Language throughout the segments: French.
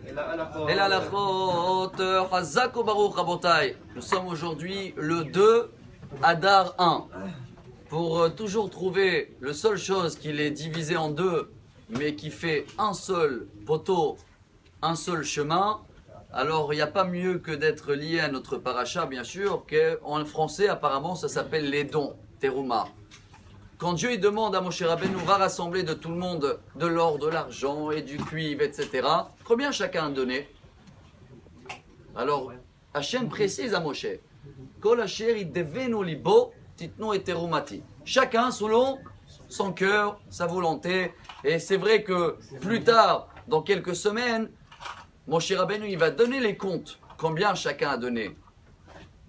Et la halachot, Hazak ou Baruch Rabotai. Nous sommes aujourd'hui le 2 Adar 1. Pour toujours trouver le seule chose qui l'est divisé en deux, mais qui fait un seul poteau, un seul chemin, alors il n'y a pas mieux que d'être lié à notre paracha, bien sûr, qu'en français, apparemment, ça s'appelle les dons, terouma. Quand Dieu il demande à Moshe Rabbeinu, va rassembler de tout le monde de l'or, de l'argent et du cuivre, etc., combien chacun a donné? Alors, Hachem précise à Moshe, Kol asher idevenu libo titnu et terumati. Chacun selon son cœur, sa volonté. Et c'est vrai que plus tard, dans quelques semaines, Moshe Rabbeinu il va donner les comptes, combien chacun a donné.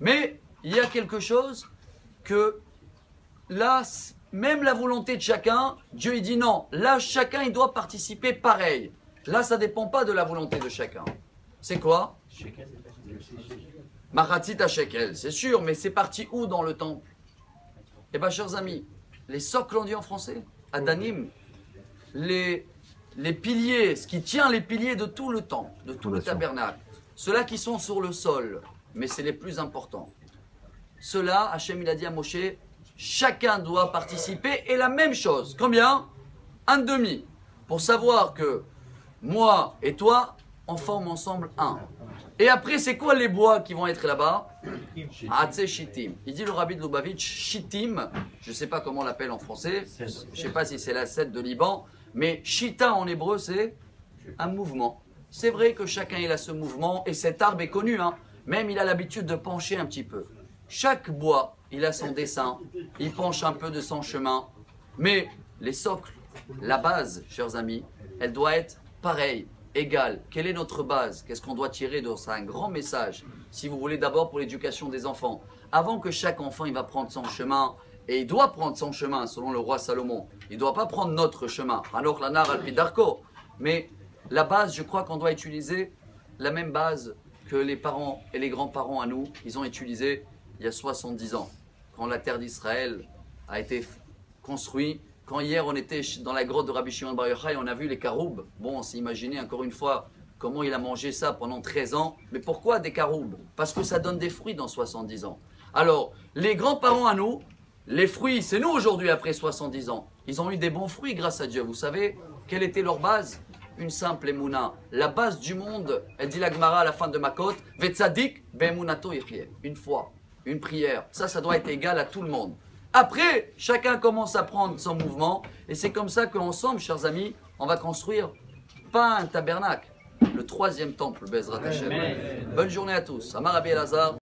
Mais il y a quelque chose que là, même la volonté de chacun, Dieu il dit non, là chacun il doit participer pareil. Là ça ne dépend pas de la volonté de chacun. C'est quoi? Machatzit à shekel, c'est sûr, mais c'est parti où dans le temple? Eh bien chers amis, les socles on dit en français, Adanim, les piliers, ce qui tient les piliers de tout le temple, de tout le tabernacle, ceux-là qui sont sur le sol, mais c'est les plus importants. Ceux-là, Hachem il a dit à Moshe, chacun doit participer et la même chose. Combien? Un demi. Pour savoir que moi et toi, on forme ensemble un. Et après, c'est quoi les bois qui vont être là-bas? Atse Shittim. Il dit le rabbi de Lubavitch, Shittim, je ne sais pas comment on l'appelle en français, je ne sais pas si c'est la cèdre de Liban, mais Shita en hébreu, c'est un mouvement. C'est vrai que chacun il a ce mouvement et cet arbre est connu, hein. Même il a l'habitude de pencher un petit peu. Chaque bois, il a son dessin, il penche un peu de son chemin. Mais les socles, la base, chers amis, elle doit être pareille, égale. Quelle est notre base? Qu'est-ce qu'on doit tirer de ça? Un grand message, si vous voulez, d'abord pour l'éducation des enfants. Avant que chaque enfant il va prendre son chemin, et il doit prendre son chemin, selon le roi Salomon. Il ne doit pas prendre notre chemin. Alors la nar alpidarko. Mais la base, je crois qu'on doit utiliser la même base que les parents et les grands-parents à nous, ils ont utilisé il y a 70 ans, quand la terre d'Israël a été construite. Quand hier on était dans la grotte de Rabbi Shimon Bar Yochai, on a vu les caroubes. Bon, on s'est imaginé encore une fois comment il a mangé ça pendant 13 ans. Mais pourquoi des caroubes? Parce que ça donne des fruits dans 70 ans. Alors, les grands-parents à nous, les fruits, c'est nous aujourd'hui après 70 ans. Ils ont eu des bons fruits grâce à Dieu. Vous savez, quelle était leur base? Une simple émouna. La base du monde, elle dit la Gemara à la fin de Makot, Vetzadik be'emunato yichyeh. Une foi, une prière. Ça doit être égal à tout le monde. Après, chacun commence à prendre son mouvement. Et c'est comme ça qu'ensemble, chers amis, on va construire pas un tabernacle, le 3e temple, Bezrat Hashem. Bonne journée à tous. Amar Rabbi Elazar.